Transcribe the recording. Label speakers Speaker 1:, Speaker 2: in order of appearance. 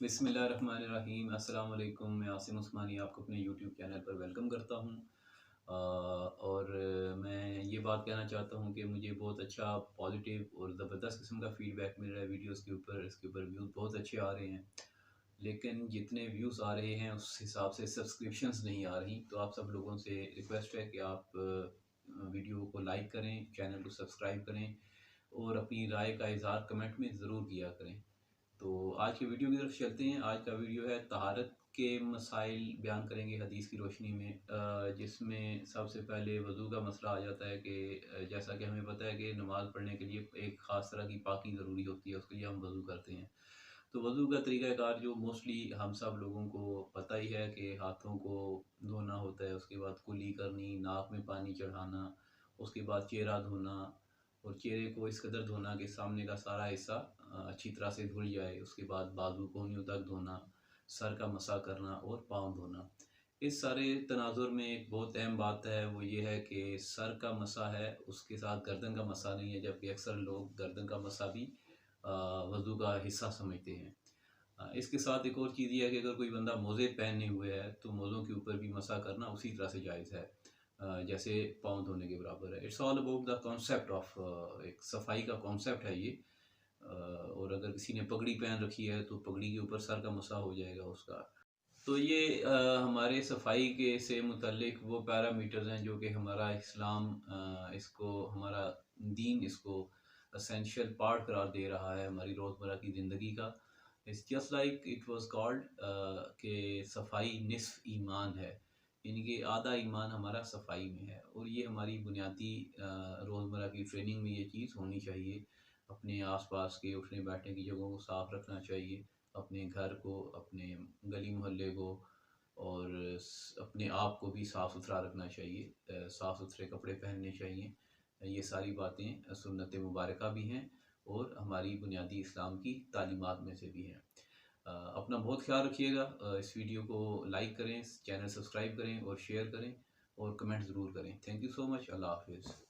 Speaker 1: बिस्मिल्लाहिर्रहमानिर्रहीम। अस्सलाम वालेकुम। मैं आसिम उस्मानी आपको अपने यूट्यूब चैनल पर वेलकम करता हूँ। और मैं ये बात कहना चाहता हूँ कि मुझे बहुत अच्छा पॉजिटिव और ज़बरदस्त किस्म का फ़ीडबैक मिल रहा है वीडियोस के ऊपर। इसके ऊपर व्यूज़ बहुत अच्छे आ रहे हैं, लेकिन जितने व्यूज़ आ रहे हैं उस हिसाब से सब्सक्रिप्शंस नहीं आ रही। तो आप सब लोगों से रिक्वेस्ट है कि आप वीडियो को लाइक करें, चैनल को सब्सक्राइब करें और अपनी राय का इज़हार कमेंट में ज़रूर किया करें। तो आज की वीडियो की तरफ चलते हैं। आज का वीडियो है तहारत के मसाइल बयान करेंगे हदीस की रोशनी में, जिसमें सबसे पहले वज़ू का मसला आ जाता है कि जैसा कि हमें पता है कि नमाज़ पढ़ने के लिए एक ख़ास तरह की पाकी ज़रूरी होती है, उसके लिए हम वज़ू करते हैं। तो वज़ू का तरीक़ाकार जो मोस्टली हम सब लोगों को पता ही है कि हाथों को धोना होता है, उसके बाद कुली करनी, नाक में पानी चढ़ाना, उसके बाद चेहरा धोना और चेहरे को इस कदर धोना कि सामने का सारा हिस्सा अच्छी तरह से धुल जाए। उसके बाद बाजू कोहनियों तक धोना, सर का मसा करना और पाँव धोना। इस सारे तनाजुर में एक बहुत अहम बात है, वो ये है कि सर का मसा है, उसके साथ गर्दन का मसा नहीं है, जबकि अक्सर लोग गर्दन का मसा भी वज़ू का हिस्सा समझते हैं। इसके साथ एक और चीज़ ये है कि अगर कोई बंदा मोज़े पहने हुए है तो मोज़ों के ऊपर भी मसा करना उसी तरह से जायज़ है, जैसे पाँव धोने के बराबर है। It's all about the concept of, एक सफाई का कॉन्सेप्ट है ये। और अगर किसी ने पगड़ी पहन रखी है तो पगड़ी के ऊपर सर का मसा हो जाएगा उसका। तो ये हमारे सफाई के से मुतल्लिक वो पैरामीटर्स हैं जो कि हमारा इस्लाम इसको, हमारा दीन इसको एसेंशियल पार्ट करार दे रहा है हमारी रोज़मर्रा की ज़िंदगी का। It's just like it was called कि सफाई निस्फ ईमान है, यानी कि आधा ईमान हमारा सफाई में है। और ये हमारी बुनियादी रोज़मर्रा की ट्रेनिंग में ये चीज़ होनी चाहिए। अपने आसपास के उठने बैठने की जगहों को साफ़ रखना चाहिए, अपने घर को, अपने गली मोहल्ले को और अपने आप को भी साफ़ सुथरा रखना चाहिए, साफ़ सुथरे कपड़े पहनने चाहिए। ये सारी बातें सुन्नत मुबारका भी हैं और हमारी बुनियादी इस्लाम की तालीमात में से भी हैं। अपना बहुत ख्याल रखिएगा। इस वीडियो को लाइक करें, चैनल सब्सक्राइब करें और शेयर करें और कमेंट ज़रूर करें। Thank you so much. अल्लाह हाफिज़।